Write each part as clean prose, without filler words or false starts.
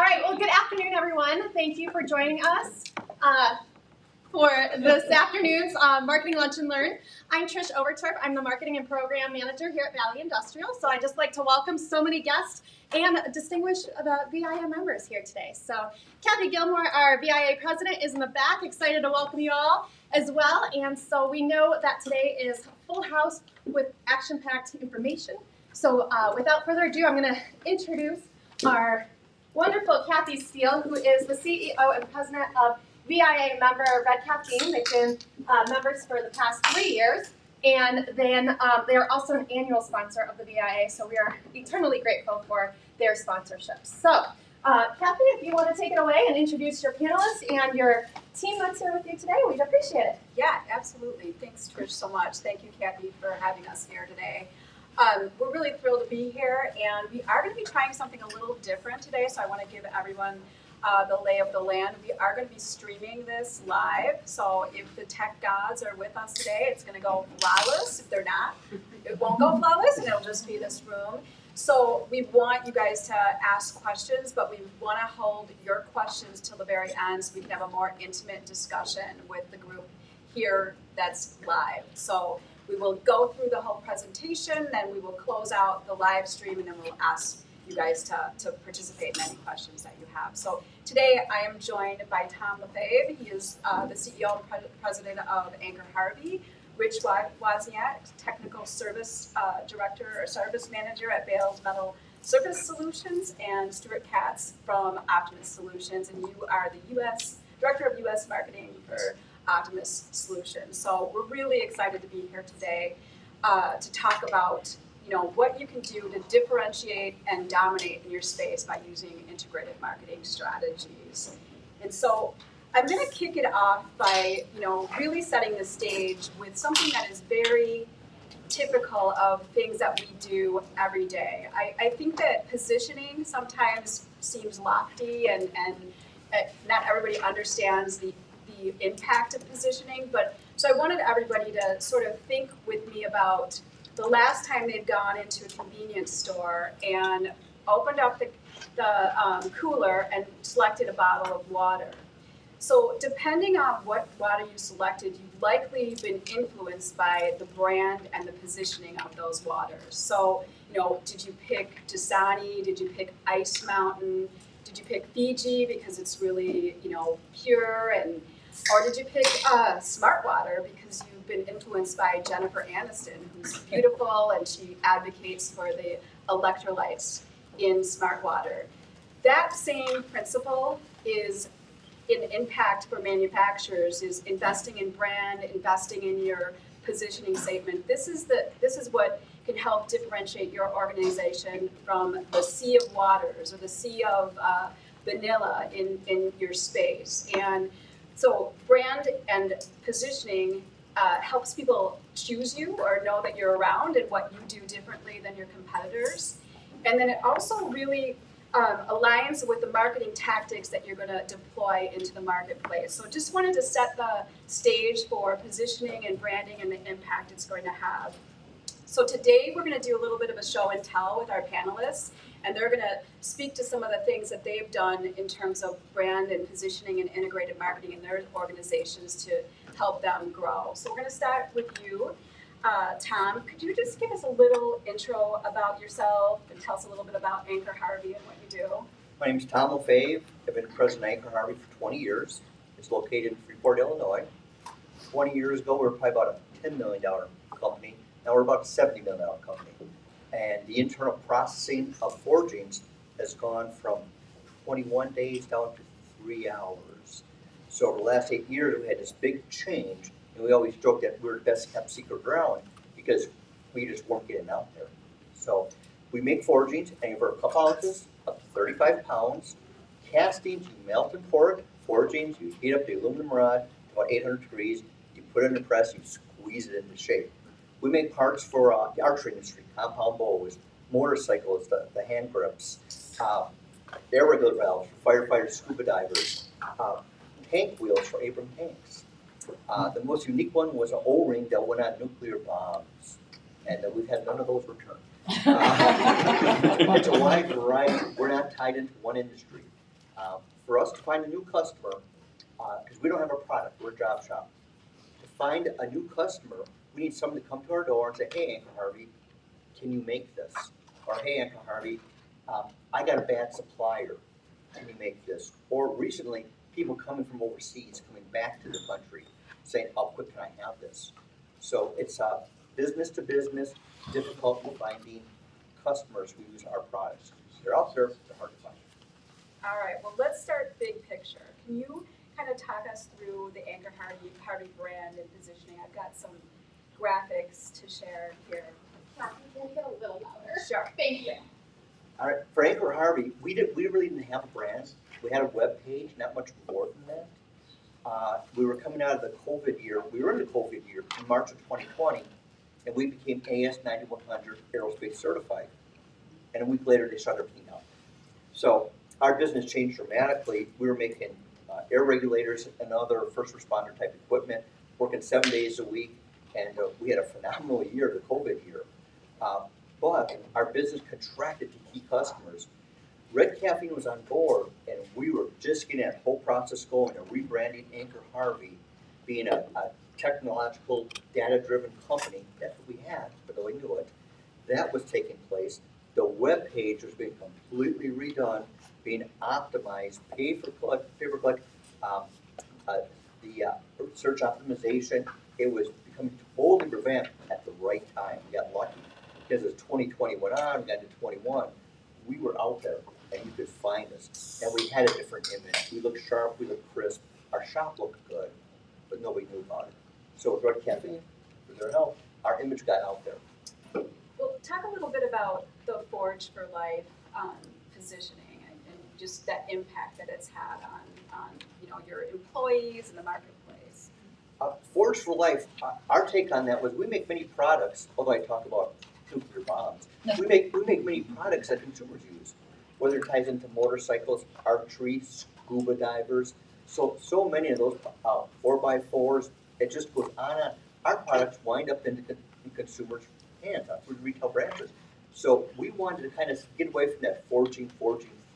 All right, well, good afternoon, everyone. Thank you for joining us for this afternoon's Marketing Lunch and Learn. I'm Trish Overturf. I'm the Marketing and Program Manager here at Valley Industrial. So I'd just like to welcome so many guests and distinguished VIA members here today. So Kathy Gilmore, our VIA President, is in the back, excited to welcome you all as well. And so we know that today is full house with action-packed information. So without further ado, I'm going to introduce our wonderful Kathy Steele, who is the CEO and President of VIA member Red Caffeine. They've been members for the past 3 years, and then they are also an annual sponsor of the VIA, so we are eternally grateful for their sponsorship. So, Kathy, if you want to take it away and introduce your panelists and your team that's here with you today, we'd appreciate it. Yeah, absolutely. Thanks, Trish, so much. Thank you, Kathy, for having us here today. We're really thrilled to be here, and we are going to be trying something a little different today, so I want to give everyone the lay of the land. We are going to be streaming this live, so if the tech gods are with us today, it's going to go flawless. If they're not, it won't go flawless, and it'll just be this room. So we want you guys to ask questions, but we want to hold your questions till the very end so we can have a more intimate discussion with the group here that's live. So we will go through the whole presentation, then we will close out the live stream, and then we'll ask you guys to participate in any questions that you have. So today I am joined by Tom Lefaivre. He is the CEO and President of Anchor Harvey, Rich Wozniak, Technical Service Director or Service Manager at Bales Metal Surface Solutions, and Stuart Katz from Optimas Solutions, and you are the Director of U.S. Marketing for Optimas Solutions. So we're really excited to be here today to talk about what you can do to differentiate and dominate in your space by using integrated marketing strategies. And so I'm going to kick it off by really setting the stage with something that is very typical of things that we do every day. I think that positioning sometimes seems lofty and not everybody understands the impact of positioning, but so I wanted everybody to sort of think with me about the last time they'd gone into a convenience store and opened up the cooler and selected a bottle of water. So depending on what water you selected, you've likely been influenced by the brand and the positioning of those waters. So, did you pick Dasani? Did you pick Ice Mountain? Did you pick Fiji because it's really, pure? Or did you pick Smart Water because you've been influenced by Jennifer Aniston, who's beautiful and she advocates for the electrolytes in Smart Water? That same principle is in impact for manufacturers, is investing in brand, investing in your positioning statement. This is what can help differentiate your organization from the sea of waters or the sea of vanilla in your space. And so brand and positioning helps people choose you or know that you're around and what you do differently than your competitors. And then it also really aligns with the marketing tactics that you're going to deploy into the marketplace. So just wanted to set the stage for positioning and branding and the impact it's going to have. So today we're going to do a little bit of a show and tell with our panelists, and they're going to speak to some of the things that they've done in terms of brand and positioning and integrated marketing in their organizations to help them grow. So we're going to start with you. Tom, could you just give us a little intro about yourself and tell us a little bit about Anchor Harvey and what you do? My name is Tom Lefaivre. I've been president of Anchor Harvey for 20 years. It's located in Freeport, Illinois. 20 years ago, we were probably about a $10 million company. Now we're about a $70 million company. And the internal processing of forgings has gone from 21 days down to 3 hours. So over the last 8 years, we had this big change. And we always joke that we're the best kept secret around because we just weren't getting out there. So we make forgings anywhere a couple ounces up to 35 pounds. Castings, you melt and pour it. Forgings, you heat up the aluminum rod to about 800 degrees. You put it in the press, you squeeze it into shape. We make parts for the archery industry, compound bows, motorcycles, the hand grips, air regulator valves for firefighters, scuba divers, tank wheels for Abram tanks. The most unique one was an O-ring that went on nuclear bombs, and we've had none of those returned. It's a wide variety. We're not tied into one industry. For us to find a new customer, because we don't have a product, we're a job shop. To find a new customer, we need someone to come to our door and say, hey, Anchor Harvey, can you make this? Or hey, Anchor Harvey, I got a bad supplier, can you make this? Or recently, people coming from overseas, coming back to the country, saying, how quick can I have this? So it's business to business, difficult finding customers who use our products. They're out there, they're hard to find. All right, well, let's start big picture. Can you kind of talk us through the Anchor Harvey brand and positioning? I've got some graphics to share here. Can you get a little louder? Sure. Thank you. All right, for Anchor Harvey, we really didn't have a brand. We had a web page, not much more than that. We were coming out of the COVID year. We were in the COVID year in March of 2020, and we became AS 9100 aerospace certified. And a week later, they shut everything down. So our business changed dramatically. We were making air regulators and other first responder type equipment, working 7 days a week, and we had a phenomenal year, the COVID year. But our business contracted to key customers. Red Caffeine was on board, and we were just getting that whole process going and rebranding Anchor Harvey, being a technological, data-driven company. That's what we had, but nobody knew it. That was taking place. The web page was being completely redone, being optimized, pay-per-click, the search optimization. It was becoming totally revamped at the right time. We got lucky. Because as 2020 went on, we got into 21, we were out there and you could find us. And we had a different image. We looked sharp, we looked crisp. Our shop looked good, but nobody knew about it. So with Red Caffeine, with their help, our image got out there. Well, talk a little bit about the Forge for Life positioning and just that impact that it's had on your employees and the marketplace. Forge for Life, our take on that was we make many products, although I talk about nuclear bombs, we make many products that consumers use, whether it ties into motorcycles, archery, scuba divers, so many of those 4x4s, it just goes on and on. Our products wind up in consumers' hands through the retail branches. So we wanted to kind of get away from that forging.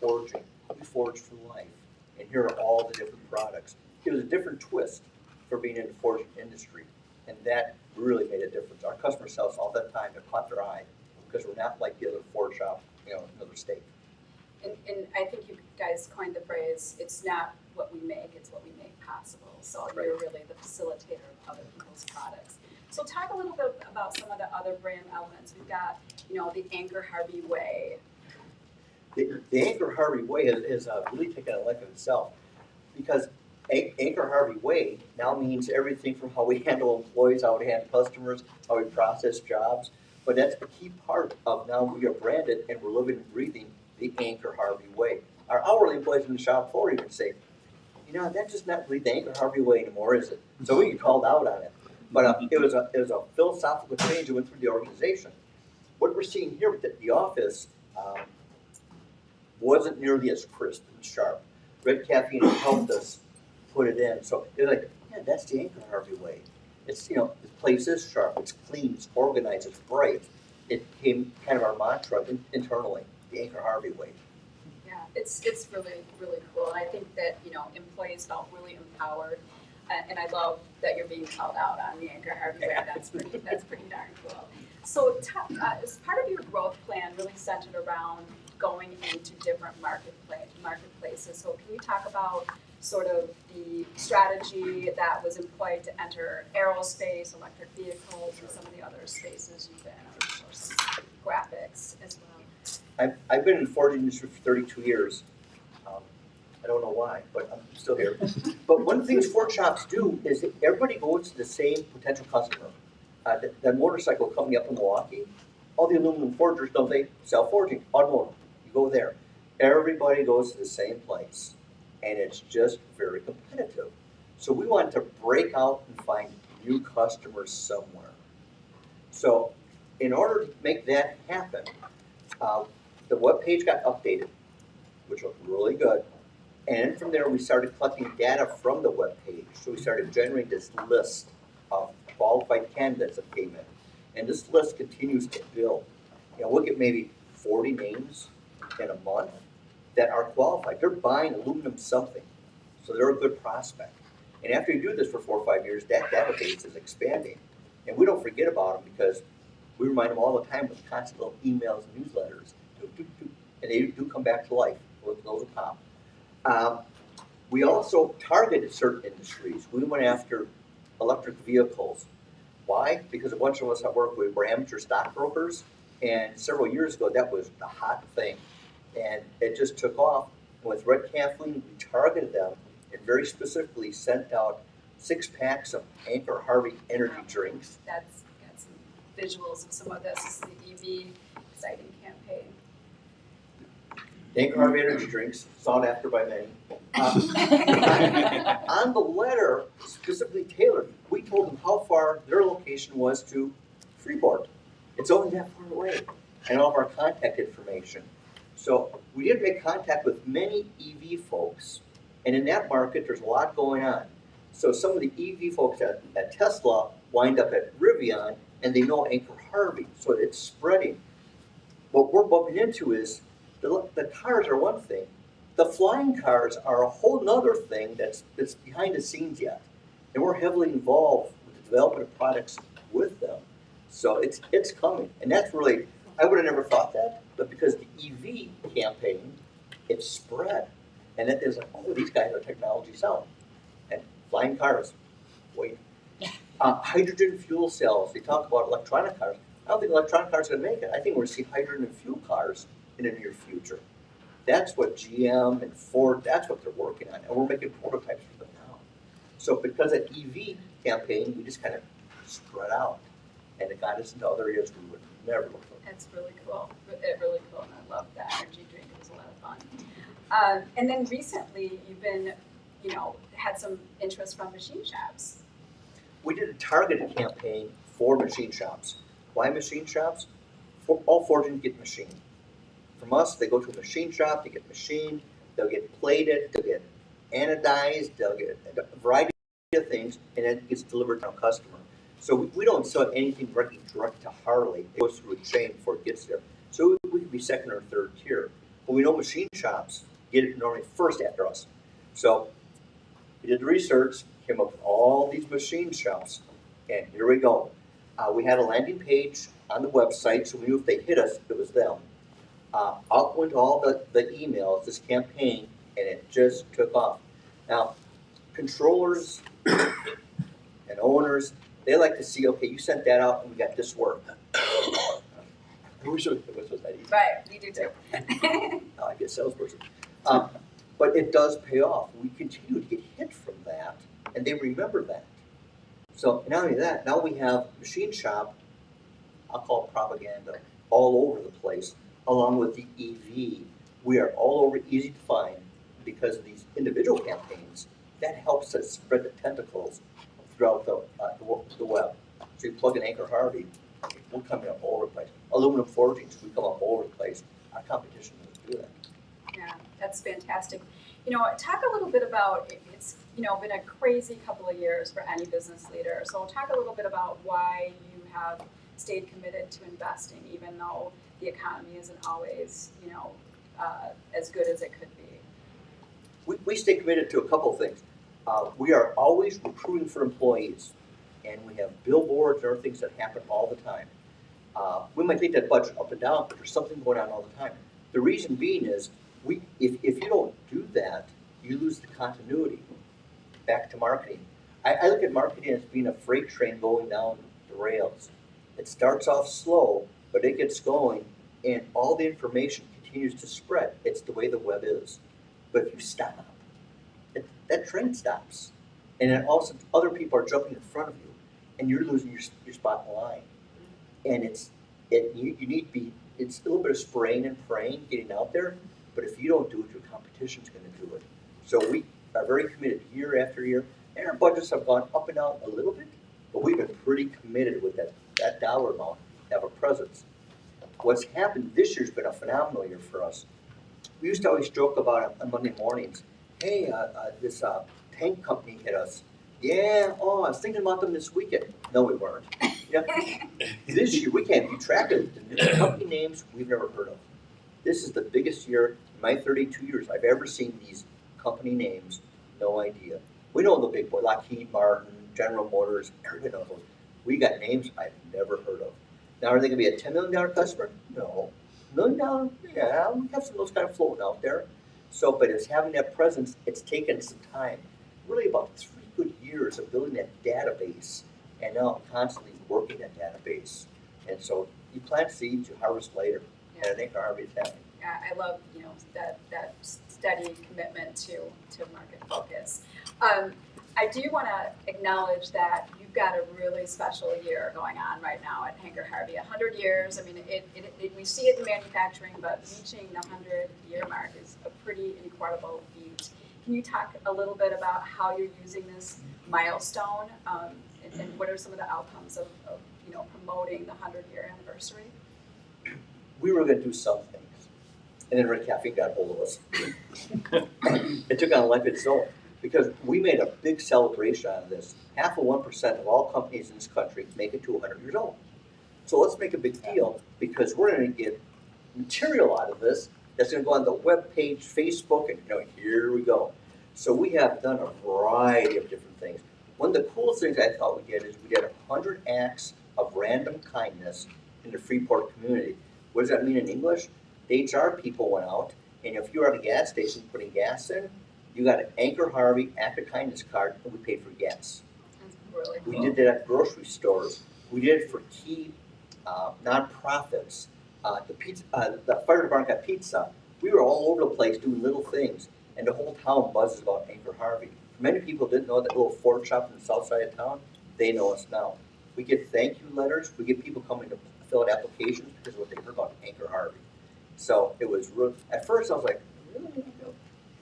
We forge for life. And here are all the different products. It was a different twist for being in the forging industry. And that really made a difference. Our customers sell us all the time. It caught their eye because we're not like the other forge shop, in another state. And I think you guys coined the phrase, it's not what we make, it's what we make possible. So Right. You're really the facilitator of other people's products. So talk a little bit about some of the other brand elements. We've got, the Anchor Harvey way. The Anchor Harvey way has really taken a life of itself because Anchor Harvey way now means everything from how we handle employees, how we handle customers, how we process jobs. But that's a key part of now we are branded and we're living and breathing the Anchor Harvey way. Our hourly employees in the shop floor even say, that's just not really the Anchor Harvey way anymore, is it? So we get called out on it. But it was a philosophical change that went through the organization. What we're seeing here with the office wasn't nearly as crisp and sharp. Red Caffeine helped us put it in. So they're like, that's the Anchor Harvey way. It's, this place is sharp, it's clean, it's organized, it's bright. It became kind of our mantra internally, the Anchor Harvey way. Yeah, it's really, really cool. And I think that, employees felt really empowered. And I love that you're being called out on the Anchor Harvey way. That's pretty darn cool. So as part of your growth plan really centered around going into different marketplaces. So can you talk about sort of the strategy that was employed to enter aerospace, electric vehicles, and some of the other spaces you've been in, of course, graphics as well? I've been in the forging industry for 32 years. I don't know why, but I'm still here. But one of the things forge shops do is that everybody goes to the same potential customer. That motorcycle company up in Milwaukee, all the aluminum forgers, don't they sell forging? Automotive. You go there. Everybody goes to the same place. And it's just very competitive. So we wanted to break out and find new customers somewhere. So in order to make that happen, the web page got updated, which looked really good. And from there, we started collecting data from the web page. So we started generating this list of qualified candidates that came in. And this list continues to build. We'll get maybe 40 names in a month. that are qualified. They're buying aluminum something, so they're a good prospect. And after you do this for 4 or 5 years, that database is expanding. And we don't forget about them because we remind them all the time with constant little emails and newsletters. And they do come back to life. Those are pop. We also targeted certain industries. We went after electric vehicles. Why? Because a bunch of us at work, we were amateur stockbrokers, and several years ago, that was the hot thing. And it just took off. And with Red Caffeine, we targeted them and very specifically sent out 6 packs of Anchor Harvey energy drinks. That's got some visuals of some of this. This is the EV exciting campaign. Anchor Harvey energy drinks, sought after by many. On the letter, specifically tailored, we told them how far their location was to Freeport. It's only that far away, and all of our contact information. So we did make contact with many EV folks, and in that market, there's a lot going on. So some of the EV folks at Tesla wind up at Rivian, and they know Anchor Harvey, so it's spreading. What we're bumping into is the cars are one thing. The flying cars are a whole nother thing that's behind the scenes yet. And we're heavily involved with the development of products with them. So it's coming. And that's really, I would have never thought that, but because the EV campaign, it's spread. And it is like, oh, these guys are technology sound. And flying cars, wait. Hydrogen fuel cells, they talk about electronic cars. I don't think electronic cars are gonna make it. I think we're gonna see hydrogen and fuel cars in the near future. That's what GM and Ford, that's what they're working on, and we're making prototypes for them now. So because of EV campaign, we just kind of spread out, and it got us into other areas we would never look for. That's really cool. Really cool, and I love that energy drink. It was a lot of fun. And then recently, you've been, had some interest from machine shops. We did a targeted campaign for machine shops. Why machine shops? All forgings get machined. From us, they go to a machine shop, they get machined, they'll get plated, they'll get anodized, they'll get a variety of things, and then it gets delivered to our customer. So we don't sell anything directly to Harley. It goes through a chain before it gets there. So we could be second or third tier. But we know machine shops get it normally first after us. So we did the research, came up with all these machine shops, and here we go. We had a landing page on the website, so we knew if they hit us, it was them. Out went all the emails, this campaign, and it just took off. Now, controllers and owners, they like to see, okay, you sent that out and we got this work. I wish it was that easy. Right, we do too. I get a salesperson. But it does pay off. We continue to get hit from that, and they remember that. So not only that, now we have machine shop, I'll call it propaganda, all over the place. Along with the EV, we are all over, easy to find because of these individual campaigns. That helps us spread the tentacles throughout the web. So you plug in Anchor Harvey, we're coming up all over the place. Aluminum forgings, we come up all over the place. Our competition doesn't do that. Yeah, that's fantastic. Talk a little bit about, it's been a crazy couple of years for any business leader. So talk a little bit about why you have stayed committed to investing, even though the economy isn't always, as good as it could be. We stay committed to a couple of things. We are always recruiting for employees, and we have billboards and other things that happen all the time. We might take that budget up and down, but there's something going on all the time. The reason being is, if you don't do that, you lose the continuity. Back to marketing. I look at marketing as being a freight train going down the rails. It starts off slow, but it gets going, and all the information continues to spread. It's the way the web is. But if you stop, that train stops. And then all of a sudden, other people are jumping in front of you, and you're losing your spot in the line. And you need to be, it's a little bit of spraying and praying, getting out there, but if you don't do it, your competition's going to do it. So we are very committed year after year, and our budgets have gone up and down a little bit, but we've been pretty committed with that dollar amount to have a presence. What's happened this year's been a phenomenal year for us. We used to always joke about it on Monday mornings. Hey, this tank company hit us. Yeah, I was thinking about them this weekend. No, we weren't. This year, we can't keep track of the company names we've never heard of. This is the biggest year In my 32 years, I've ever seen these company names, no idea. We know the big boy, Lockheed Martin, General Motors, everybody knows those. We got names I've never heard of. Now, are they gonna be a $10 million customer? No. $1 million? Yeah, we have some of those kind of floating out there. So, but it's having that presence, it's taken some time. Really about 3 good years of building that database, and now constantly working that database. And so you plant seeds, you harvest later. And I think Harvey's happening. Yeah, I love, that steady commitment to market focus. I do want to acknowledge that you've got a really special year going on right now at Hangar Harvey. 100 years. I mean, we see it in manufacturing, but reaching the 100-year mark is a pretty incredible feat. Can you talk a little bit about how you're using this milestone, and what are some of the outcomes of promoting the 100-year anniversary? We were going to do some things, and then Red Caffeine got hold of us. It took on a life of its own, because we made a big celebration out of this. 0.5% of all companies in this country make it to 100 years old. So let's make a big deal, because we're going to get material out of this that's going to go on the web page, Facebook, and here we go. So we have done a variety of different things. One of the coolest things I thought we did is we did 100 acts of random kindness in the Freeport community. What does that mean in English? The HR people went out, and if you were at a gas station putting gas in, you got an Anchor Harvey Act of Kindness card, and we paid for gas. That's really cool. We did that at grocery stores. We did it for key nonprofits. The fire department got pizza. We were all over the place doing little things, and the whole town buzzes about Anchor Harvey. Many people didn't know that little Ford shop in the south side of town. They know us now. We get thank you letters. We get people coming to fill out applications because of what they heard about Anchor Harvey. So it was real. At first, I was like, really?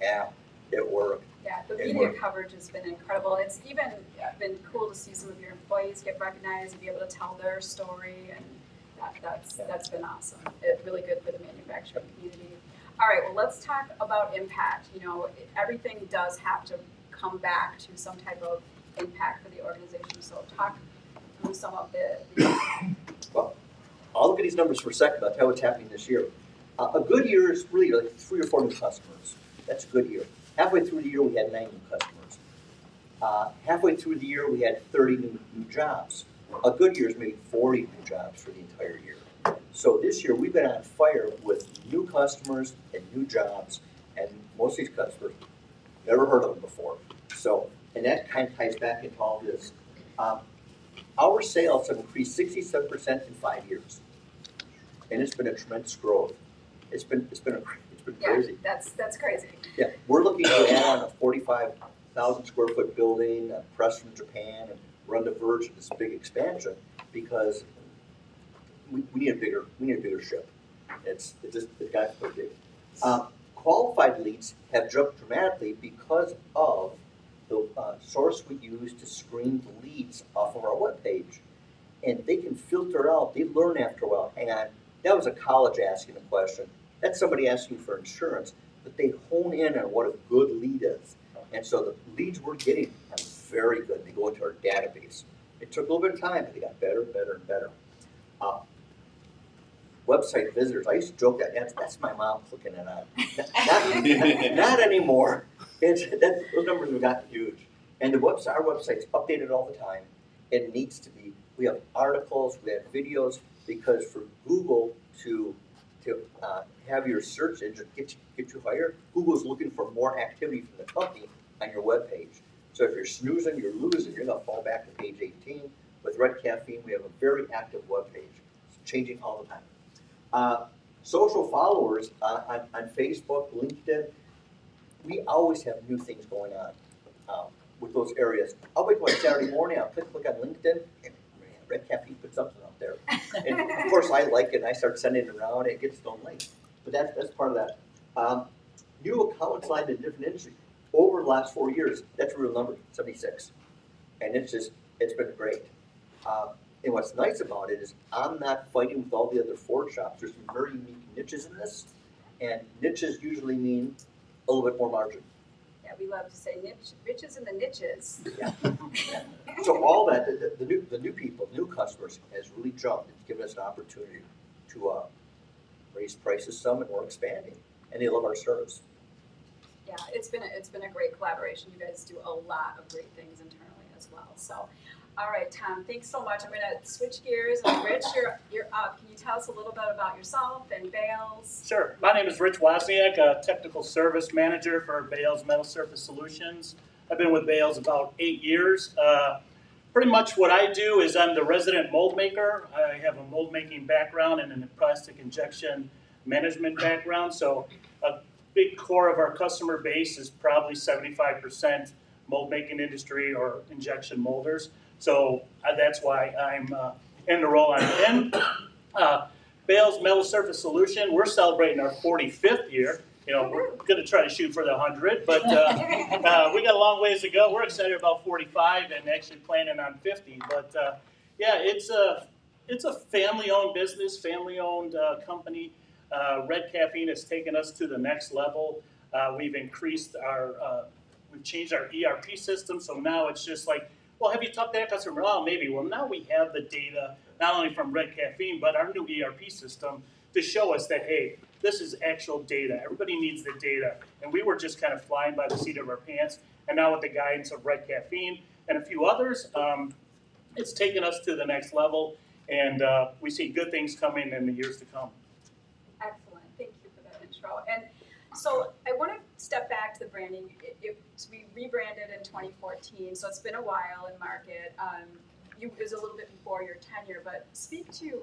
Yeah, it worked. Yeah, the media coverage has been incredible. It's even been cool to see some of your employees get recognized and be able to tell their story, and that's been awesome. It's really good for the manufacturing community. All right, well, let's talk about impact. Everything does have to come back to some type of impact for the organization. So talk through some of the Well, I'll look at these numbers for a second. I'll tell you what's happening this year. A good year is really like 3 or 4 new customers. That's a good year. Halfway through the year, we had 9 new customers. Halfway through the year, we had 30 new jobs. A good year is maybe 40 new jobs for the entire year. So this year, we've been on fire with new customers and new jobs, and most of these customers, never heard of them before. So, and that kind of ties back into all this. Our sales have increased 67% in 5 years, and it's been a tremendous growth. It's been crazy. Yeah, that's crazy. Yeah, we're looking to add on a 45,000 square foot building, a press from Japan, and we're on the verge of this big expansion because we need a bigger ship. It's got to be big. Qualified leads have jumped dramatically because of the source we use to screen the leads off of our webpage. And they can filter out, they learn after a while. Hang on, that was a college asking a question. That's somebody asking for insurance, but they hone in on what a good lead is. And so the leads we're getting are very good. They go into our database. It took a little bit of time, but they got better, better, and better. Website visitors, I used to joke that's my mom clicking it on. Not anymore. Those numbers have gotten huge. And our website's updated all the time. It needs to be. We have articles, we have videos, because for Google to have your search engine get you higher, Google's looking for more activity from the company on your webpage. So if you're snoozing, you're losing. You're going to fall back to page 18. With Red Caffeine, we have a very active webpage. It's changing all the time. Social followers on Facebook, LinkedIn, we always have new things going on with those areas. I'll wake up on Saturday morning, I'll click on LinkedIn, and Red Caffeine put something up there. And of course I like it, and I start sending it around, and it gets thrown late. But that's part of that. New accounts signed in different industries. Over the last 4 years, that's a real number, 76. And it's been great. And what's nice about it is I'm not fighting with all the other Ford shops. There's some very unique niches in this, and niches usually mean a little bit more margin. Yeah, we love to say riches in the niches. Yeah. So all that, the new people, new customers has really jumped. It's given us an opportunity to raise prices some, and we're expanding. and they love our service. Yeah, it's been a great collaboration. You guys do a lot of great things internally as well. So, all right, Tom, thanks so much. I'm going to switch gears. And Rich, you're up. Can you tell us a little bit about yourself and Bales? Sure. My name is Rich Wozniak, a technical service manager for Bales Metal Surface Solutions. I've been with Bales about 8 years. Pretty much what I do is I'm the resident mold maker. I have a mold making background and a plastic injection management background. So a big core of our customer base is probably 75% mold making industry or injection molders. So that's why I'm in the role I'm in. Bales Metal Surface Solution, we're celebrating our 45th year. You know, we're going to try to shoot for the 100, but we got a long ways to go. We're excited about 45 and actually planning on 50. But yeah, it's a family-owned business, family-owned company. Red Caffeine has taken us to the next level. We've increased our, we've changed our ERP system, so now it's just like, well, have you talked to that customer? Oh, maybe. Well, now we have the data, not only from Red Caffeine, but our new ERP system to show us that, hey, this is actual data. Everybody needs the data. And we were just kind of flying by the seat of our pants. And now with the guidance of Red Caffeine and a few others, it's taken us to the next level. And we see good things coming in the years to come. Excellent. Thank you for that intro. And so I want to step back to the branding. We rebranded in 2014, so it's been a while in market. It was a little bit before your tenure, but speak to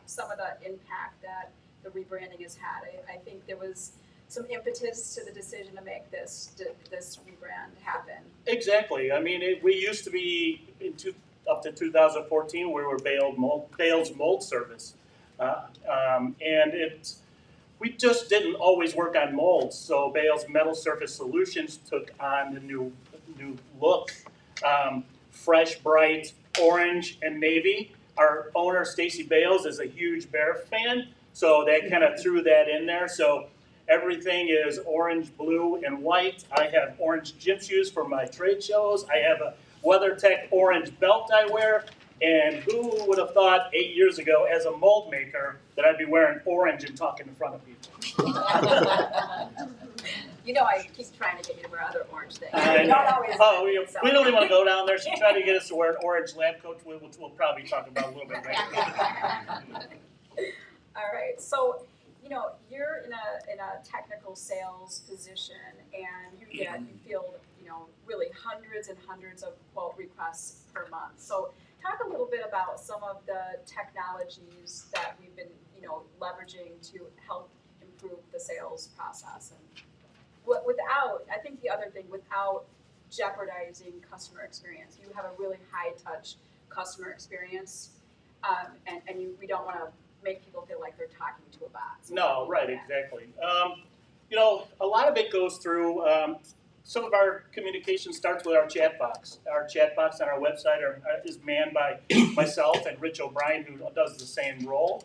some of the impact that the rebranding has had. I think there was some impetus to the decision to make this rebrand happen. Exactly. I mean, we used to be up to 2014, we were Bales Mold Service, and we just didn't always work on molds. So Bales Metal Surface Solutions took on the new look, fresh, bright orange and navy. Our owner, Stacy Bales, is a huge Bear fan, so that kind of threw that in there. So everything is orange, blue, and white. I have orange gym shoes for my trade shows. I have a WeatherTech orange belt I wear. And who would have thought 8 years ago, as a mold maker, that I'd be wearing orange and talking in front of people? I keep trying to get you to wear other orange things. I We know. don't always. Oh, we don't even want to go down there. She tried to get us to wear an orange lab coat, which we'll probably talk about a little bit later. All right. So, you're in a technical sales position, and you field really hundreds and hundreds of quote requests per month. So, talk a little bit about some of the technologies that we've been leveraging to help improve the sales process, and I think the other thing, without jeopardizing customer experience. You have a really high touch customer experience, and we don't want to make people feel like they're talking to a bot. So No, right, exactly. A lot of it goes through, some of our communication starts with our chat box. Our chat box on our website is manned by myself and Rich O'Brien, who does the same role.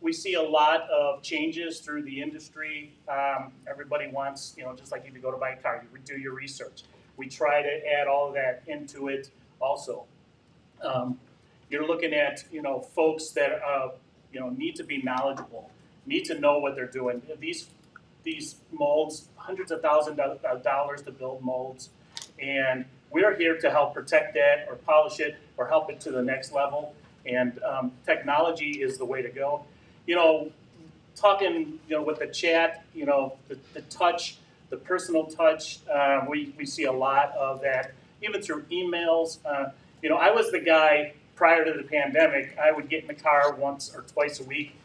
We see a lot of changes through the industry. Everybody wants, just like if you go to buy a car, you do your research. We try to add all of that into it also. You're looking at, folks that, need to be knowledgeable, need to know what they're doing. These molds, hundreds of thousands of dollars to build molds, and we're here to help protect that or polish it or help it to the next level. And technology is the way to go. Talking, with the chat, the touch, the personal touch, we see a lot of that, even through emails. I was the guy prior to the pandemic. I would get in the car once or twice a week,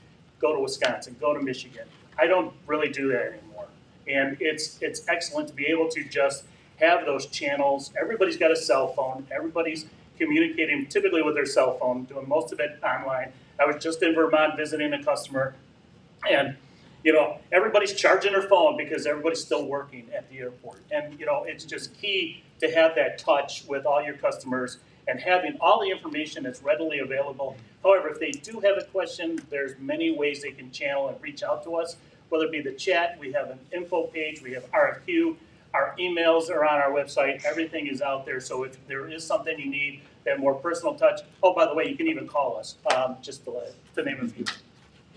go to Wisconsin, go to Michigan. I don't really do that anymore. And it's excellent to be able to just have those channels. Everybody's got a cell phone. Everybody's communicating typically with their cell phone, doing most of it online. I was just in Vermont visiting a customer, and everybody's charging their phone because everybody's still working at the airport. And it's just key to have that touch with all your customers and having all the information that's readily available. However, if they do have a question, there's many ways they can channel and reach out to us, whether it be the chat, we have an info page, we have RFQ, our emails are on our website, everything is out there. So if there is something you need, that more personal touch, oh, by the way, you can even call us, just to name a few.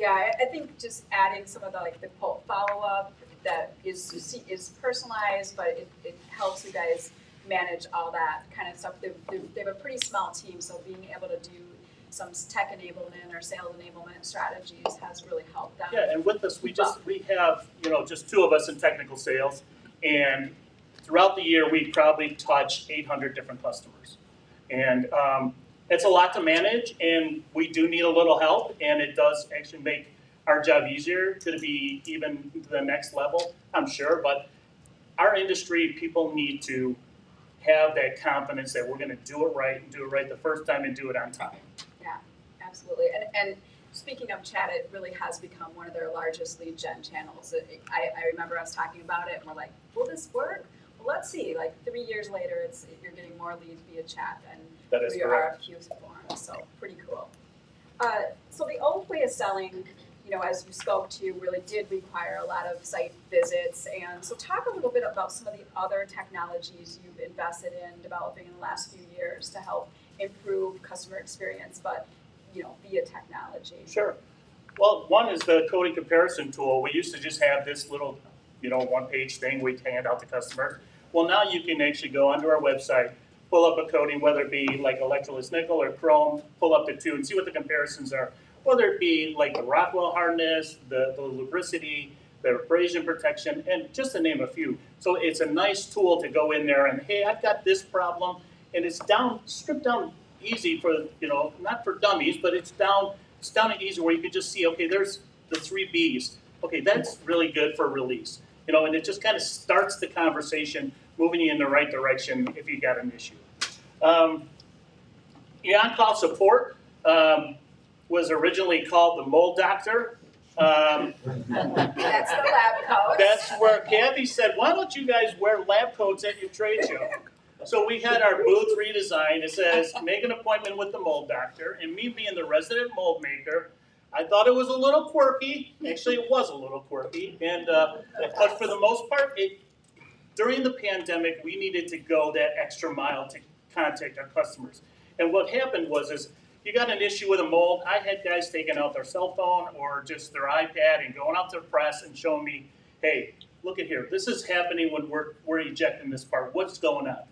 Yeah, I think just adding some of the like the quote follow-up that is personalized, but it helps you guys manage all that kind of stuff. They have a pretty small team, so being able to do some tech enablement or sales enablement strategies has really helped them. Yeah, and with us, we have, just 2 of us in technical sales, and throughout the year, we probably touch 800 different customers. And it's a lot to manage, and we do need a little help, and it does actually make our job easier to be even to the next level, I'm sure, but our industry, people need to have that confidence that we're gonna do it right and do it right the first time and do it on time. Yeah, absolutely. And speaking of chat, it really has become one of their largest lead gen channels. I remember us talking about it and we're like, will this work? Well, let's see. Like 3 years later, you're getting more leads via chat than through your RFQ form. So pretty cool. So the old way of selling, as you spoke to, really did require a lot of site visits. And so talk a little bit about some of the other technologies you've invested in developing in the last few years to help improve customer experience, but via technology. Sure. Well, one is the coding comparison tool. We used to just have this little, one-page thing we'd hand out to customers. Well, now you can actually go onto our website, pull up a coding, whether it be like electroless nickel or chrome, pull up the 2 and see what the comparisons are. Whether it be like the Rockwell hardness, the lubricity, the abrasion protection, and just to name a few. So it's a nice tool to go in there and, hey, I've got this problem, and it's stripped down easy for, not for dummies, but it's down and easy where you can just see, okay, there's the 3 Bs. Okay, that's really good for release. And it just kind of starts the conversation, moving you in the right direction if you got an issue. On-call support was originally called the Mold Doctor. That's the lab coat. That's where Kathy said, why don't you guys wear lab coats at your trade show? So we had our booth redesigned. It says, make an appointment with the Mold Doctor. And me being the resident mold maker, I thought it was a little quirky. Actually, it was a little quirky. And but for the most part, during the pandemic, we needed to go that extra mile to contact our customers. And what happened was you got an issue with a mold. I had guys taking out their cell phone or just their iPad and going out to the press and showing me, hey, look at here. This is happening when we're ejecting this part. What's going on?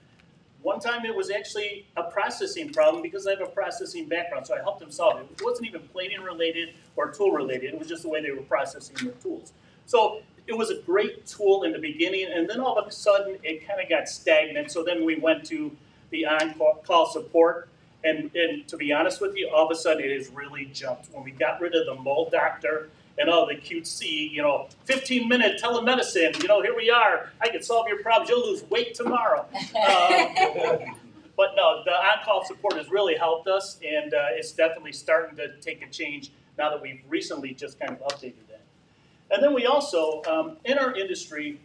One time it was actually a processing problem because I have a processing background, so I helped them solve it. It wasn't even plating related or tool related. It was just the way they were processing their tools. So it was a great tool in the beginning, and then all of a sudden it kind of got stagnant. So then we went to the on-call support. And to be honest with you, all of a sudden it has really jumped. When we got rid of the Mold Doctor and all the cutesy, 15-minute telemedicine, here we are. I can solve your problems. You'll lose weight tomorrow. But no, the on-call support has really helped us, and it's definitely starting to take a change now that we've recently just kind of updated that. And then we also, in our industry,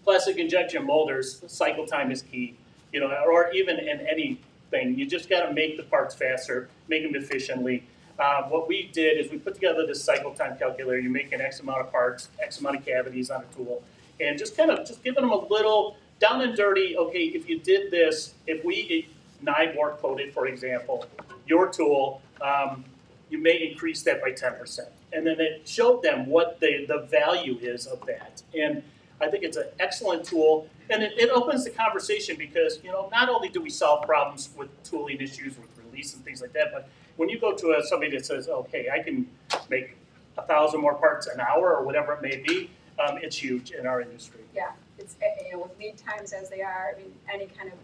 plastic injection molders, cycle time is key, or even in any thing. You just got to make the parts faster, make them efficiently. What we did is we put together this cycle time calculator. You make an X amount of parts, X amount of cavities on a tool, and just giving them a little down and dirty. Okay, if you did this, if we NIBOR coated, for example, your tool, you may increase that by 10%. And then it showed them what the value is of that. And I think it's an excellent tool. And it opens the conversation because, not only do we solve problems with tooling issues, with release and things like that, but when you go to somebody that says, okay, I can make 1,000 more parts an hour or whatever it may be, it's huge in our industry. Yeah, it's, with lead times as they are, any kind of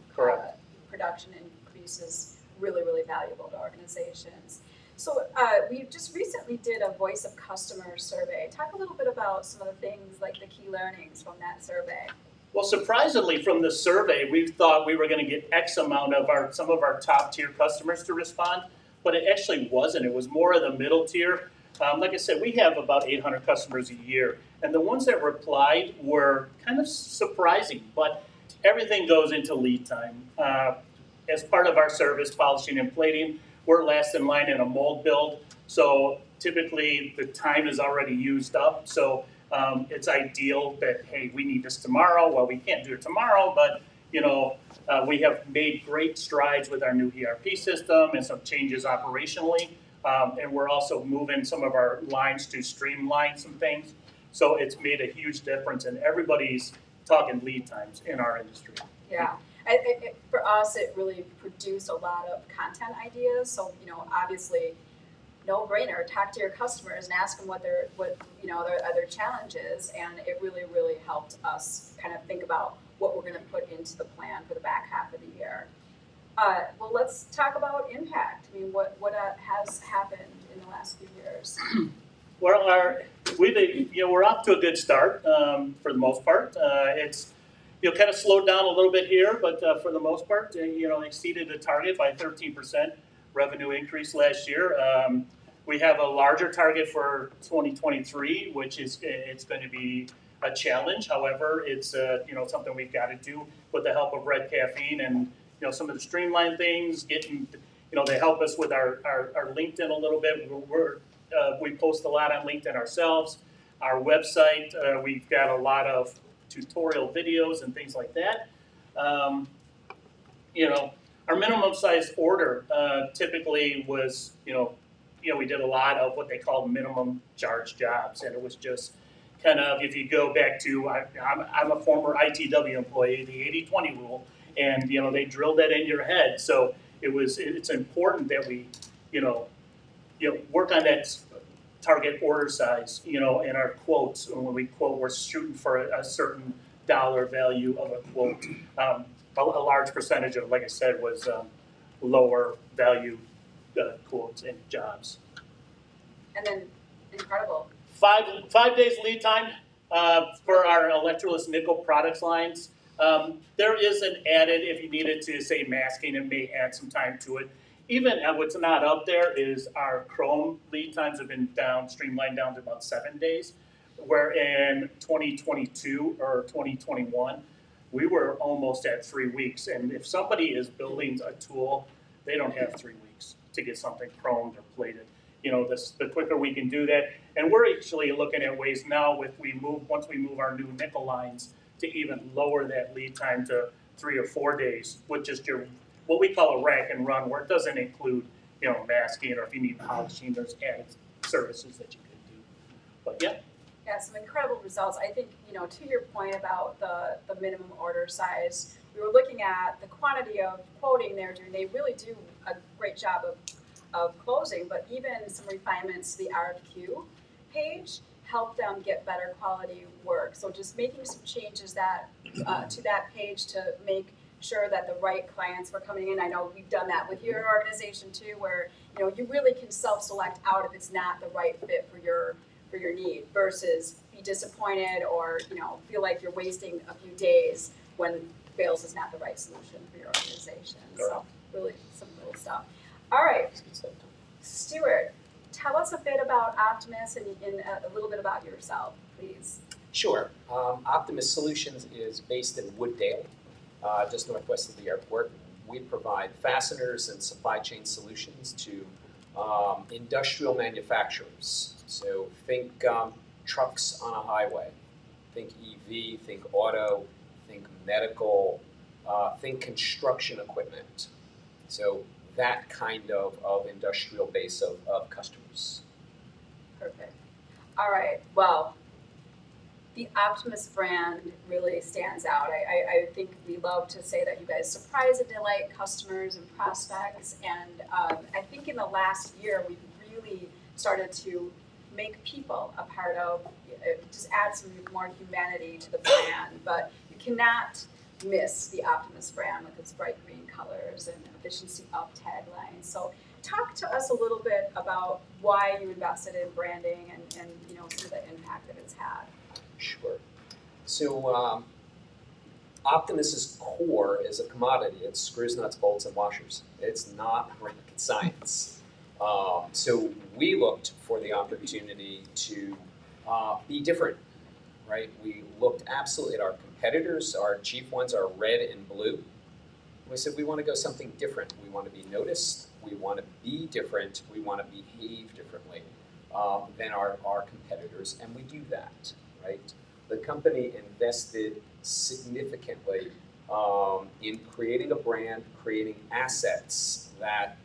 production increase is really, really valuable to organizations. So we just recently did a voice of customer survey. Talk a little bit about some of the things, like the key learnings from that survey. Well, surprisingly, from the survey, we thought we were going to get X amount of some of our top tier customers to respond, but it actually wasn't. It was more of the middle tier. Like I said, we have about 800 customers a year, and the ones that replied were kind of surprising, but everything goes into lead time. As part of our service, polishing and plating, we're last in line in a mold build, so typically the time is already used up. So it's ideal that, hey, we need this tomorrow. Well, we can't do it tomorrow, but we have made great strides with our new ERP system and some changes operationally. And we're also moving some of our lines to streamline some things. So it's made a huge difference, and everybody's talking lead times in our industry. Yeah, for us, it really produced a lot of content ideas. So, you know, obviously, no brainer. Talk to your customers and ask them what their other challenges, and it really helped us kind of think about what we're going to put into the plan for the back half of the year. Well, let's talk about impact. I mean, what has happened in the last few years? Well, we're off to a good start for the most part. It's kind of slowed down a little bit here, but for the most part, exceeded the target by 13% revenue increase last year. We have a larger target for 2023, which is it's going to be a challenge. However, it's something we've got to do with the help of Red Caffeine and some of the streamline things. Getting they help us with our LinkedIn a little bit. We post a lot on LinkedIn ourselves. Our website, we've got a lot of tutorial videos and things like that. Our minimum size order typically was, we did a lot of what they call minimum charge jobs, and it was just kind of, if you go back to, I'm a former ITW employee, the 80-20 rule, and they drilled that in your head. So it's important that we, work on that target order size, in our quotes. When we quote, we're shooting for a certain dollar value of a quote. A large percentage of, like I said, was lower value quotes and jobs. And then, incredible. 5 days lead time for our electroless nickel products lines. There is an added, if you needed to say masking, it may add some time to it. Even what's not up there is our chrome lead times have been streamlined down to about 7 days, where in 2022 or 2021, we were almost at 3 weeks. And if somebody is building a tool, they don't have 3 weeks to get something chromed or plated. The quicker we can do that. And we're actually looking at ways now once we move our new nickel lines to even lower that lead time to 3 or 4 days with just what we call a rack and run, where it doesn't include, masking, or if you need polishing, there's added services that you can do. But yeah. Yeah, some incredible results. I think, to your point about the minimum order size, we were looking at the quantity of quoting they're doing. They really do a great job of closing, but even some refinements to the RFQ page help them get better quality work. So just making some changes to that page to make sure that the right clients were coming in. I know we've done that with your organization too, where you really can self-select out if it's not the right fit for your need, versus be disappointed or feel like you're wasting a few days when Bales is not the right solution for your organization. So really some little stuff. All right, Stuart, tell us a bit about Optimas and a little bit about yourself, please. Sure. Optimas Solutions is based in Wooddale, just northwest of the airport. We provide fasteners and supply chain solutions to industrial manufacturers. So think trucks on a highway, think EV, think auto, think medical, think construction equipment. So that kind of industrial base of customers. Perfect. All right, well, the Optimas brand really stands out. I think we love to say that you guys surprise and delight customers and prospects, and I think in the last year we've really started to make people a part of, just add some more humanity to the brand, but you cannot miss the Optimas brand with its bright green colors and efficiency up tagline. So talk to us a little bit about why you invested in branding and some of the impact that it's had. Sure. So Optimus's core is a commodity. It's screws, nuts, bolts, and washers. It's not rocket science. So we looked for the opportunity to be different, right? We looked absolutely at our competitors. Our chief ones are red and blue. We said we want to go something different. We want to be noticed. We want to be different. We want to behave differently than our competitors, and we do that, right? The company invested significantly in creating a brand, creating assets that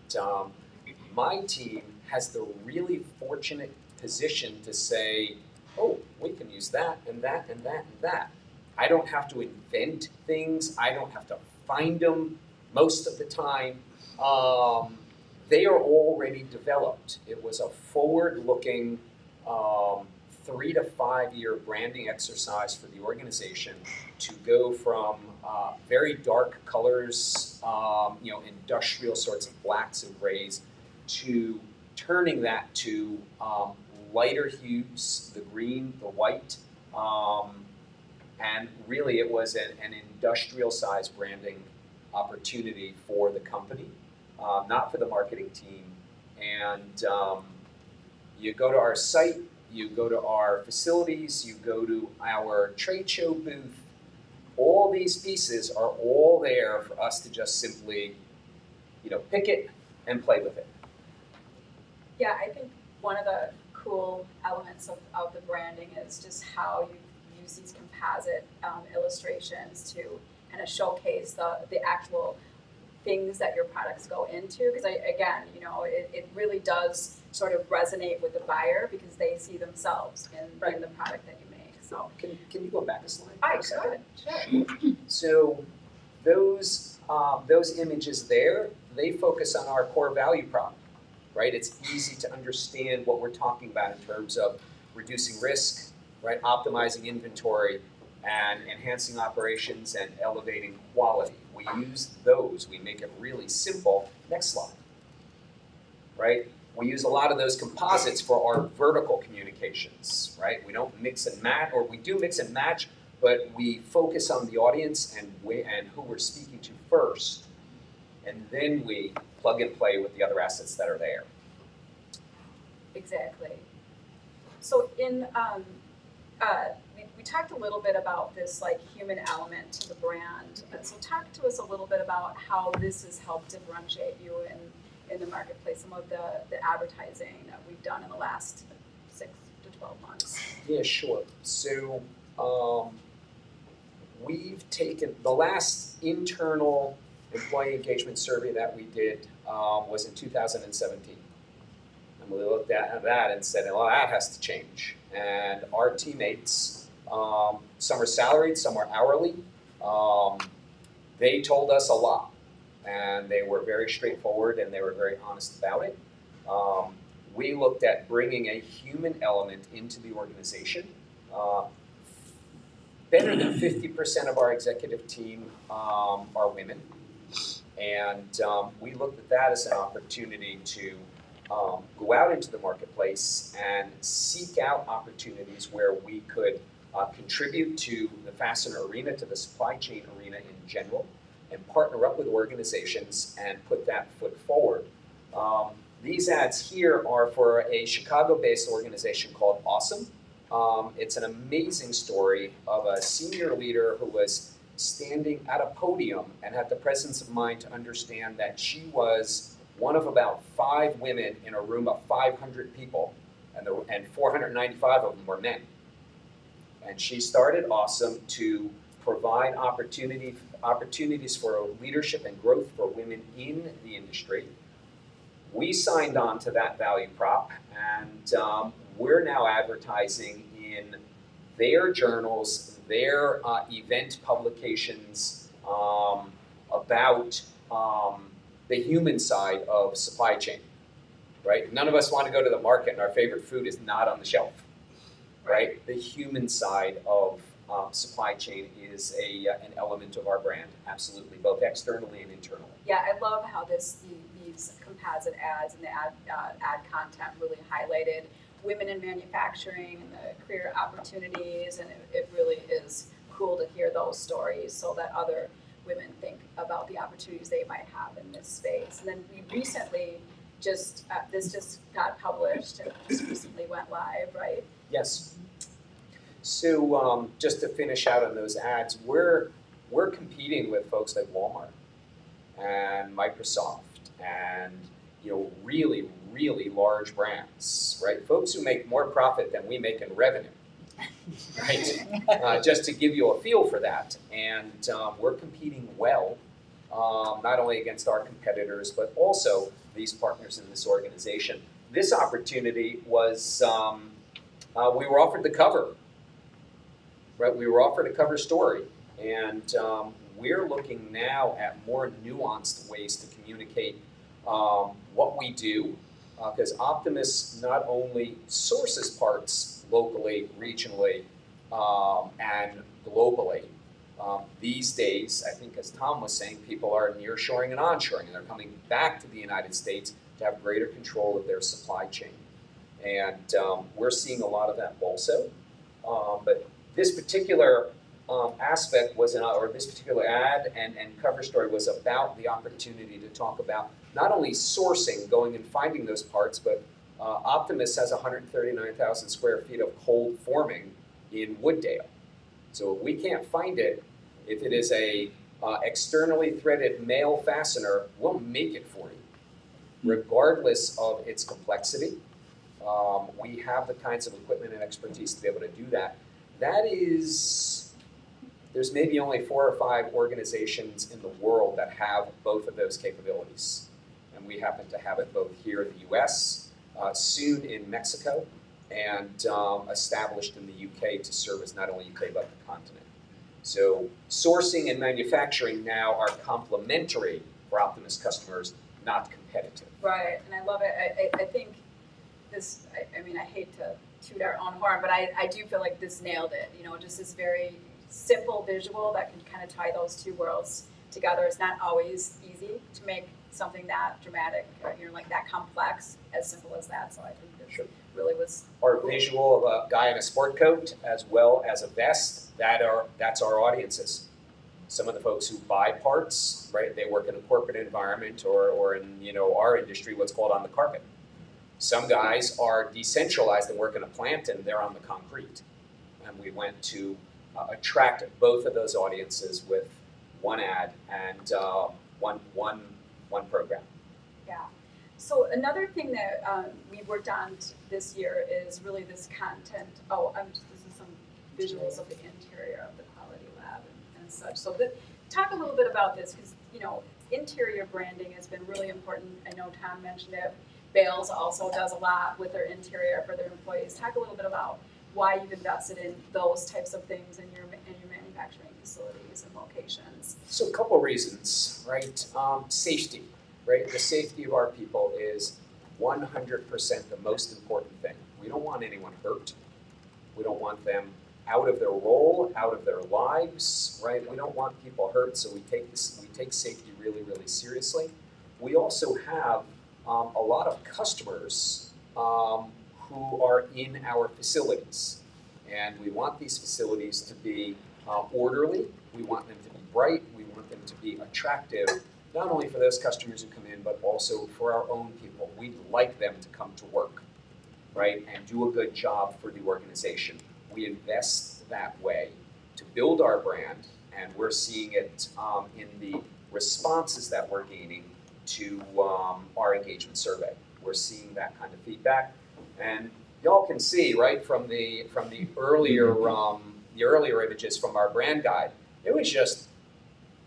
my team has the really fortunate position to say, oh, we can use that and that and that and that. I don't have to invent things. I don't have to find them most of the time. They are already developed. It was a forward-looking 3 to 5 year branding exercise for the organization to go from very dark colors, industrial sorts of blacks and grays, to turning that to lighter hues, the green, the white, and really it was an industrial size branding opportunity for the company, not for the marketing team. And you go to our site, you go to our facilities, you go to our trade show booth, all these pieces are all there for us to just simply, pick it and play with it. Yeah, I think one of the cool elements of the branding is just how you use these composite illustrations to kind of showcase the actual things that your products go into. Because it really does sort of resonate with the buyer because they see themselves in the product that you make. So Can you go back a slide? I for a second? could, sure. So those images there, they focus on our core value prop, right? It's easy to understand what we're talking about in terms of reducing risk, right? Optimizing inventory and enhancing operations and elevating quality. We use those, we make it really simple. Next slide, right? We use a lot of those composites for our vertical communications, right? We don't mix and match, or we do mix and match, but we focus on the audience and who we're speaking to first, and then we plug and play with the other assets that are there. Exactly. So we talked a little bit about this human element to the brand. And so talk to us a little bit about how this has helped differentiate you in the marketplace, some of the advertising that we've done in the last 6 to 12 months. Yeah, sure. So we've taken the last internal employee engagement survey that we did was in 2017. And we looked at that and said, well, that has to change. And our teammates, some are salaried, some are hourly, they told us a lot. And they were very straightforward and they were very honest about it. We looked at bringing a human element into the organization. Better than 50% of our executive team are women. And we looked at that as an opportunity to go out into the marketplace and seek out opportunities where we could contribute to the fastener arena, to the supply chain arena in general, and partner up with organizations and put that foot forward. These ads here are for a Chicago-based organization called Awesome. It's an amazing story of a senior leader who was standing at a podium and had the presence of mind to understand that she was one of about 5 women in a room of 500 people, and 495 of them were men. And she started Awesome to provide opportunities for leadership and growth for women in the industry. We signed on to that value prop, and we're now advertising in their journals, their event publications about the human side of supply chain, right? None of us want to go to the market and our favorite food is not on the shelf, right? The human side of supply chain is an element of our brand, absolutely, both externally and internally. Yeah, I love how these composite ads and the ad content really highlighted women in manufacturing and the career opportunities, and it really is cool to hear those stories so that other women think about the opportunities they might have in this space. And then we recently this just got published and just recently went live, right? Yes. So just to finish out on those ads, we're competing with folks like Walmart and Microsoft and really, really large brands, right? Folks who make more profit than we make in revenue, right? Just to give you a feel for that. And we're competing well, not only against our competitors, but also these partners in this organization. this opportunity was we were offered the cover, right? We were offered a cover story, and we're looking now at more nuanced ways to communicate what we do, because Optimas not only sources parts locally, regionally, and globally. These days, I think as Tom was saying, people are nearshoring and onshoring, and they're coming back to the United States to have greater control of their supply chain. And we're seeing a lot of that also. But this particular aspect was, or this particular ad and cover story was about the opportunity to talk about not only sourcing, going and finding those parts, but Optimas has 139,000 square feet of cold forming in Wooddale. So if we can't find it, if it is a externally threaded male fastener, we'll make it for you, regardless of its complexity. We have the kinds of equipment and expertise to be able to do that. That is, there's maybe only 4 or 5 organizations in the world that have both of those capabilities. And we happen to have it both here in the US, soon in Mexico, and established in the UK to serve as not only UK but the continent. So sourcing and manufacturing now are complementary for Optimas customers, not competitive. Right, and I love it. I think this, I mean, I hate to toot our own horn, but I do feel like this nailed it. You know, just this very simple visual that can kind of tie those two worlds together. It's not always easy to make something that dramatic, or, you know, like that complex, as simple as that. So I think this really was Our visual of a guy in a sport coat as well as a vest, that's our audiences. Some of the folks who buy parts, right, they work in a corporate environment or in, you know, our industry, what's called on the carpet. Some guys are decentralized and work in a plant and they're on the concrete. And we went to attract both of those audiences with one ad and one program. Yeah. So another thing that we worked on this year is really this content. Oh, this is some visuals of the interior of the quality lab and such. So talk a little bit about this, because, you know, interior branding has been really important. I know Tom mentioned it. Bales also does a lot with their interior for their employees. Talk a little bit about why you've invested in those types of things in your manufacturing facilities and locations. So a couple of reasons, right? Safety, right? The safety of our people is 100% the most important thing. We don't want anyone hurt. We don't want them out of their role, out of their lives, right? We don't want people hurt, so we take safety really, really seriously. We also have a lot of customers who are in our facilities, and we want these facilities to be orderly. We want them to be bright. We want them to be attractive, not only for those customers who come in, but also for our own people. We'd like them to come to work, right, and do a good job for the organization. We invest that way to build our brand, and we're seeing it in the responses that we're gaining to our engagement survey. We're seeing that kind of feedback, and y'all can see, right, from the earlier images from our brand guide, it was just,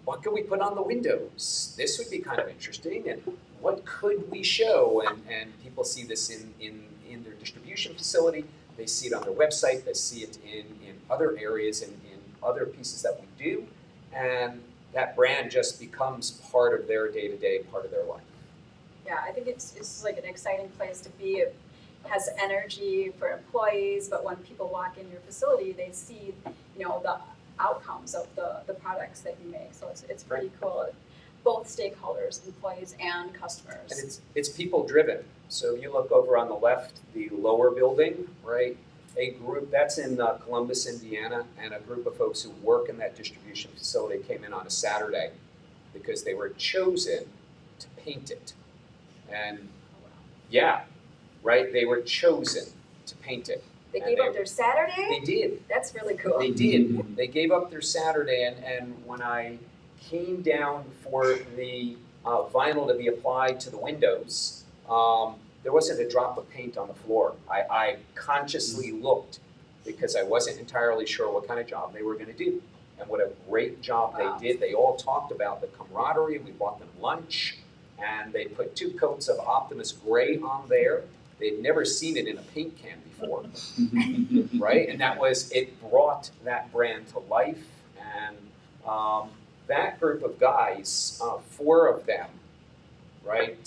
what could we put on the windows? This would be kind of interesting, and what could we show? And people see this in their distribution facility, they see it on their website, they see it in other areas and in other pieces that we do, and that brand just becomes part of their day-to-day, part of their life. Yeah, I think it's like an exciting place to be. It has energy for employees, but when people walk in your facility, they see, you know, the outcomes of the products that you make. So it's pretty cool. Both stakeholders, employees and customers. And it's people driven. So you look over on the left, the lower building, right? A group that's in Columbus, Indiana, and a group of folks who work in that distribution facility came in on a Saturday because they were chosen to paint it. And yeah, right, they were chosen to paint it. They gave up their Saturday? They did. That's really cool. They did. They gave up their Saturday, and when I came down for the vinyl to be applied to the windows, there wasn't a drop of paint on the floor. I consciously looked because I wasn't entirely sure what kind of job they were going to do. And what a great job they did. They all talked about the camaraderie. We bought them lunch, and they put 2 coats of Optimas gray on there. They'd never seen it in a paint can before, right? And it brought that brand to life. And that group of guys, 4 of them, right?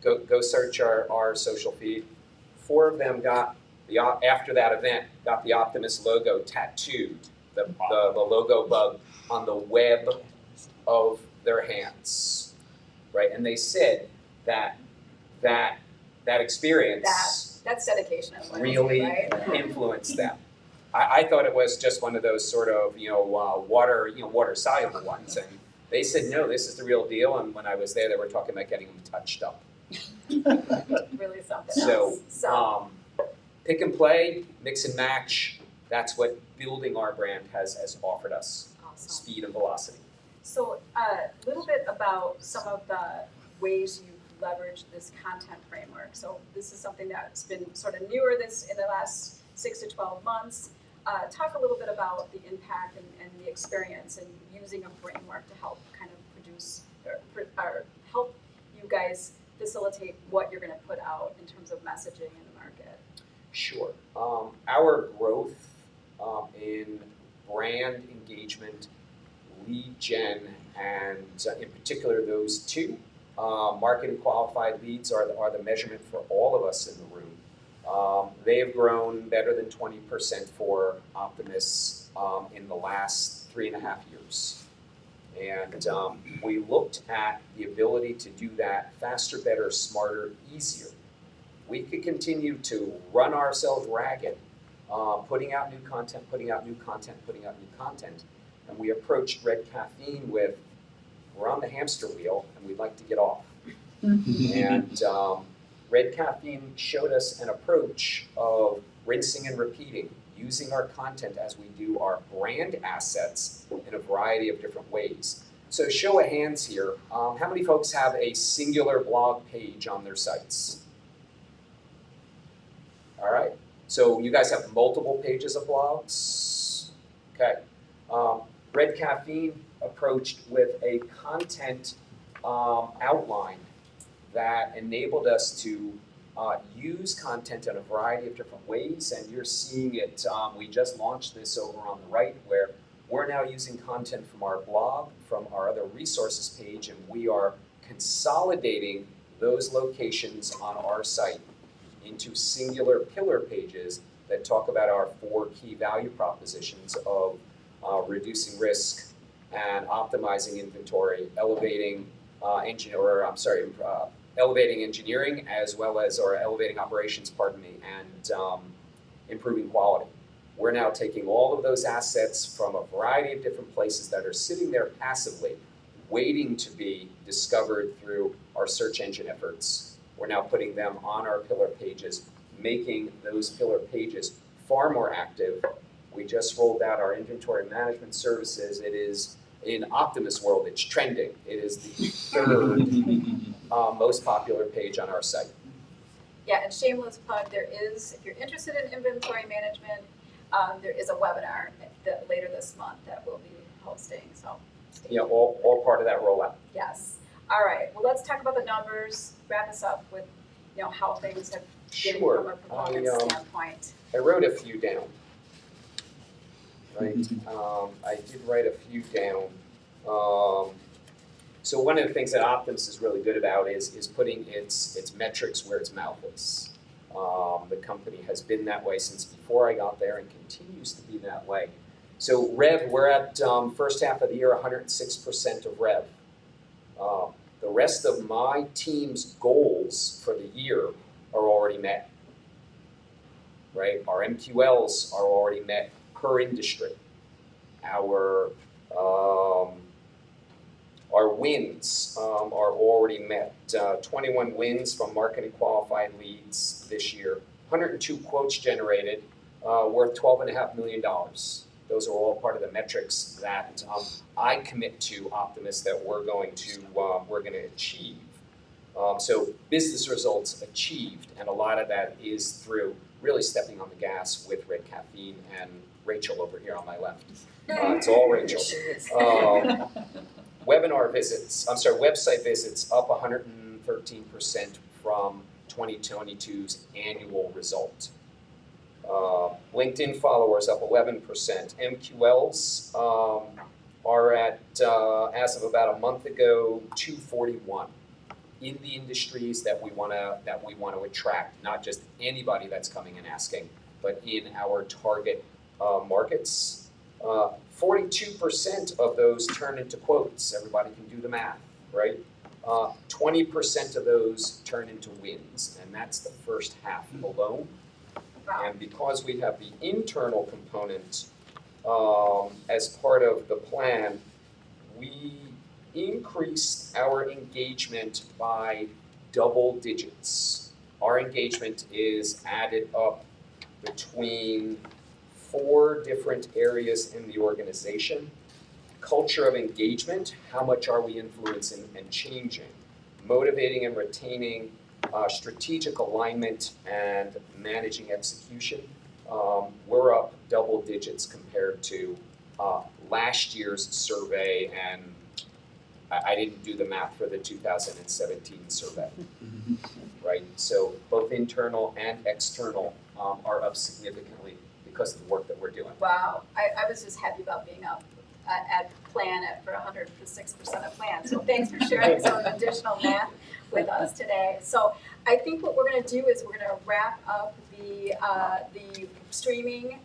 Go search our social feed. 4 of them got after that event, got the Optimas logo tattooed, the logo bug on the web of their hands, right? And they said that experience that's dedication and loyalty, really right? influenced them. I thought it was just one of those sort of water soluble ones, and they said no, this is the real deal. And when I was there, they were talking about getting them touched up. Really something So, else. pick and play, mix and match. That's what building our brand has offered us. Awesome. Speed and velocity. So a little bit about some of the ways you've leveraged this content framework. So this is something that's been sort of newer in the last 6 to 12 months. Talk a little bit about the impact and the experience and using a framework to help kind of produce or help you guys facilitate what you're going to put out in terms of messaging in the market. Sure. Our growth in brand engagement, lead gen, and in particular those 2, marketing qualified leads are the measurement for all of us in the room. They have grown better than 20% for Optimas in the last 3.5 years. And we looked at the ability to do that faster, better, smarter, easier. We could continue to run ourselves ragged, putting out new content, and we approached Red Caffeine with, we're on the hamster wheel and we'd like to get off. And Red Caffeine showed us an approach of rinsing and repeating, using our content as we do our brand assets in a variety of different ways. So show of hands here, how many folks have a singular blog page on their sites? All right, so you guys have multiple pages of blogs? Okay. Red Caffeine approached with a content outline that enabled us to use content in a variety of different ways, and you're seeing it, we just launched this over on the right, where we're now using content from our blog, from our other resources page, and we are consolidating those locations on our site into singular pillar pages that talk about our 4 key value propositions of reducing risk and optimizing inventory, elevating elevating engineering as well as, or elevating operations, pardon me, and improving quality. We're now taking all of those assets from a variety of different places that are sitting there passively, waiting to be discovered through our search engine efforts. We're now putting them on our pillar pages, making those pillar pages far more active. We just rolled out our inventory management services. It is, in Optimas world, it's trending. It is the 3rd most popular page on our site. Yeah, and shameless plug, there is, if you're interested in inventory management, there is a webinar later this month that we'll be hosting. So Yeah, all part of that rollout. yes. All right. Well, let's talk about the numbers. Wrap us up with how things have been Sure. from a performance standpoint. I wrote a few down. Right. I did write a few down. So one of the things that Optimas is really good about is putting its metrics where its mouth is. The company has been that way since before I got there and continues to be that way. So Rev, we're at first half of the year, 106% of Rev. The rest of my team's goals for the year are already met. Right? Our MQLs are already met per industry. Our wins are already met. 21 wins from marketing qualified leads this year. 102 quotes generated, worth $12.5 million. Those are all part of the metrics that I commit to Optimas that we're going to achieve. So business results achieved, and a lot of that is through really stepping on the gas with Red Caffeine and Rachel over here on my left. It's all Rachel. Website visits up 113% from 2022's annual result. LinkedIn followers up 11%. MQLs are at, as of about a month ago, 241 in the industries that we want to attract, not just anybody that's coming and asking, but in our target markets. 42% of those turn into quotes. Everybody can do the math, right? 20% of those turn into wins, and that's the first half alone. Wow. And because we have the internal component as part of the plan, we increased our engagement by double digits. Our engagement is added up between 4 different areas in the organization. Culture of engagement, how much are we influencing and changing? Motivating and retaining, strategic alignment, and managing execution. We're up double digits compared to last year's survey, and I didn't do the math for the 2017 survey, right? So both internal and external are up significantly because of the work that we're doing. Wow, I was just happy about being up at plan for 106% of plan. So thanks for sharing some additional math with us today. So I think what we're going to do is we're going to wrap up the streaming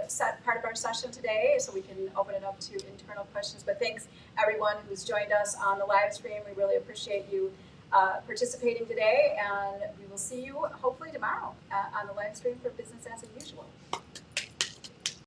set part of our session today, so we can open it up to internal questions. But thanks everyone who's joined us on the live stream. We really appreciate you participating today, and we will see you hopefully tomorrow on the live stream for Business as Usual.